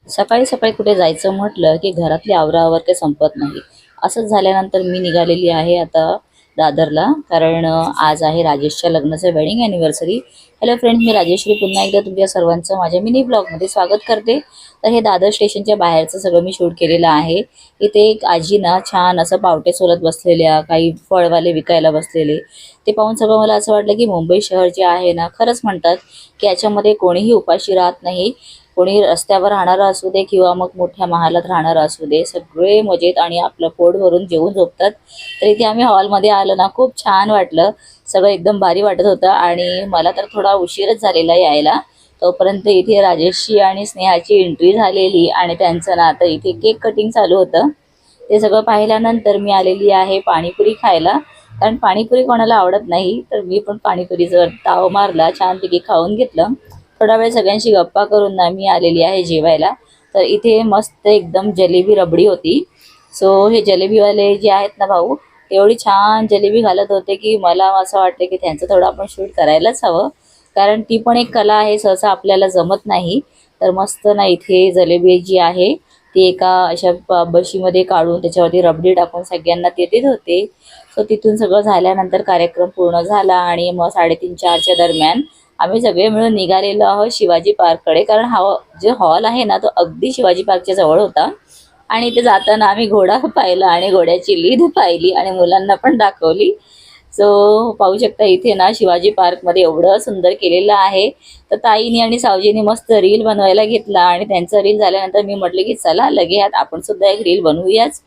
सकाळी सकाळी कुठे जायचं म्हटलं की घरातली आवराआवर काही संपत नाही. असंच झाल्यानंतर मी निघालेली आहे आता दादरला, कारण आज आहे राजेशच्या लग्नाचं वेडिंग अॅनिव्हर्सरी. हॅलो फ्रेंड्स, मी राजेश्री पुन्हा एकदा तुमच्या सर्वांचं माझ्या मिनी ब्लॉगमध्ये स्वागत करते. तर हे दादर स्टेशनच्या बाहेरचं सगळं मी शूट केलेलं आहे. इथे एक आजी ना छान असं पावटे सोलत बसलेल्या, काही फळवाले विकायला बसलेले, ते पाहून सगळं मला असं वाटलं की मुंबई शहर जे आहे ना, खरंच म्हणतात की याच्यामध्ये कोणीही उपाशी राहत नाही. कोणी रस्त्यावर राहणारा असू दे किंवा मग मोठ्या महालात राहणारा असू दे, सगळे मजेत आणि आपलं पोट भरून जेवून झोपतात. तर इथे आम्ही हॉलमध्ये आलो ना, खूप छान वाटलं. सगळं एकदम भारी वाटत होतं आणि मला तर थोडा उशीरच झालेला यायला. तोपर्यंत इथे राजेशची आणि स्नेहाची एंट्री झालेली आणि त्यांचं ना आता इथे केक कटिंग चालू होतं. ते सगळं पाहिल्यानंतर मी आलेली आहे पाणीपुरी खायला, कारण पाणीपुरी कोणाला आवडत नाही. तर मी पण पाणीपुरीचा ताव मारला, छानपैकी खाऊन घेतलं. थोडा वेळ सगळ्यांशी गप्पा करून ना मी आलेली आहे जेवायला. तर इथे मस्त एकदम जलेबी रबडी होती. सो हे जलेबीवाले जे आहेत ना भाऊ, एवढी छान जलेबी घालत होते की मला असं वाटतं की त्यांचं थोडं आपण शूट करायलाच हवं, कारण ती पण एक कला आहे, सहसा आपल्याला जमत नाही. तर मस्त ना इथे जलेबी जी आहे ती एका अशा बशीमध्ये काढून त्याच्यावरती रबडी टाकून सगळ्यांना ते देत होते. सो तिथून सगळं झाल्यानंतर कार्यक्रम पूर्ण झाला आणि मग 3:30-4च्या दरम्यान आम्ही सगळे मिळून निघालेलो आहोत शिवाजी पार्ककडे, कारण हा जे हॉल आहे ना तो अगदी शिवाजी पार्कच्या जवळ होता. आणि ते जाताना आम्ही घोडा पाहिला आणि घोड्याची लीद पाहिली आणि मुलांना पण दाखवली. सो पाहू शकता इथे ना शिवाजी पार्कमध्ये एवढं सुंदर केलेलं आहे. तर ताईनी आणि सावजीनी मस्त रील बनवायला घेतला आणि त्यांचा रील झाल्यानंतर मी म्हटलं की चला लगेच आपण सुद्धा एक रील बनवूयाच.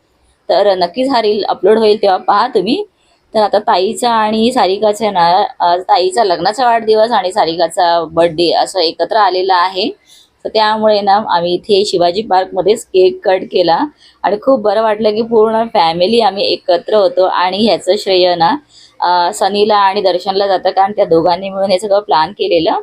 तर नक्कीच हा रील अपलोड होईल तेव्हा पहा तुम्ही. तर आता ताईचा आणि सारिकाचा ना ताईचा लग्नाचा वाढदिवस आणि सारिकाचा बर्थडे असं एकत्र आलेला आहे. तर त्यामुळे ना आम्ही इथे शिवाजी पार्कमध्येच केक कट केला आणि खूप बरं वाटलं की पूर्ण फॅमिली आम्ही एकत्र होतो. आणि ह्याचं श्रेय ना सनीला आणि दर्शनला जातं, कारण त्या दोघांनी मिळून हे सगळं प्लॅन केलेलं.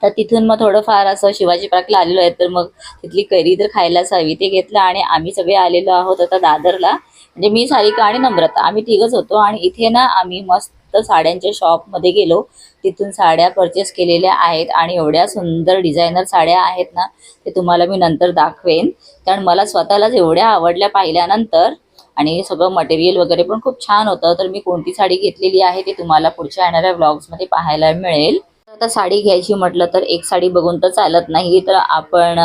तर तिथून मग थोडंफार असं शिवाजी पार्कला आलेलो आहे तर मग तिथली कैरी तर खायलाच हवी, ते घेतलं आणि आम्ही सगळे आलेलो आहोत आता दादरला. म्हणजे मी, सारिका आणि नम्रता आम्ही तिघच होतो. आणि इथे ना आम्ही मस्त साड्यांच्या शॉपमध्ये गेलो, तिथून साड्या परचेस केलेल्या आहेत आणि एवढ्या सुंदर डिझायनर साड्या आहेत ना, ते तुम्हाला मी नंतर दाखवेन, कारण मला स्वतःलाच एवढ्या आवडल्या पाहिल्यानंतर. आणि सगळं मटेरियल वगैरे पण खूप छान होतं. तर मी कोणती साडी घेतलेली आहे ते तुम्हाला पुढच्या येणाऱ्या व्लॉग्समध्ये पाहायला मिळेल. आता साडी घ्यायची म्हटलं तर एक साडी बघून तर चालत नाही, तर आपण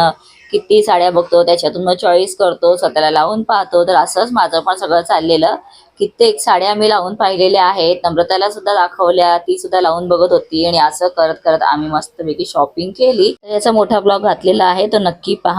किती साड्या बघतो, त्याच्यातून मग चॉईस करतो, स्वतःला लावून पाहतो. तर असंच माझं पण सगळं चाललेलं. कित्येक साड्या मी लावून पाहिलेल्या आहेत, नम्रताला सुद्धा दाखवल्या, ती सुद्धा लावून बघत होती. आणि असं करत करत आम्ही मस्तपैकी शॉपिंग केली. तर याचा मोठा ब्लॉग घातलेला आहे, तो नक्की पहा.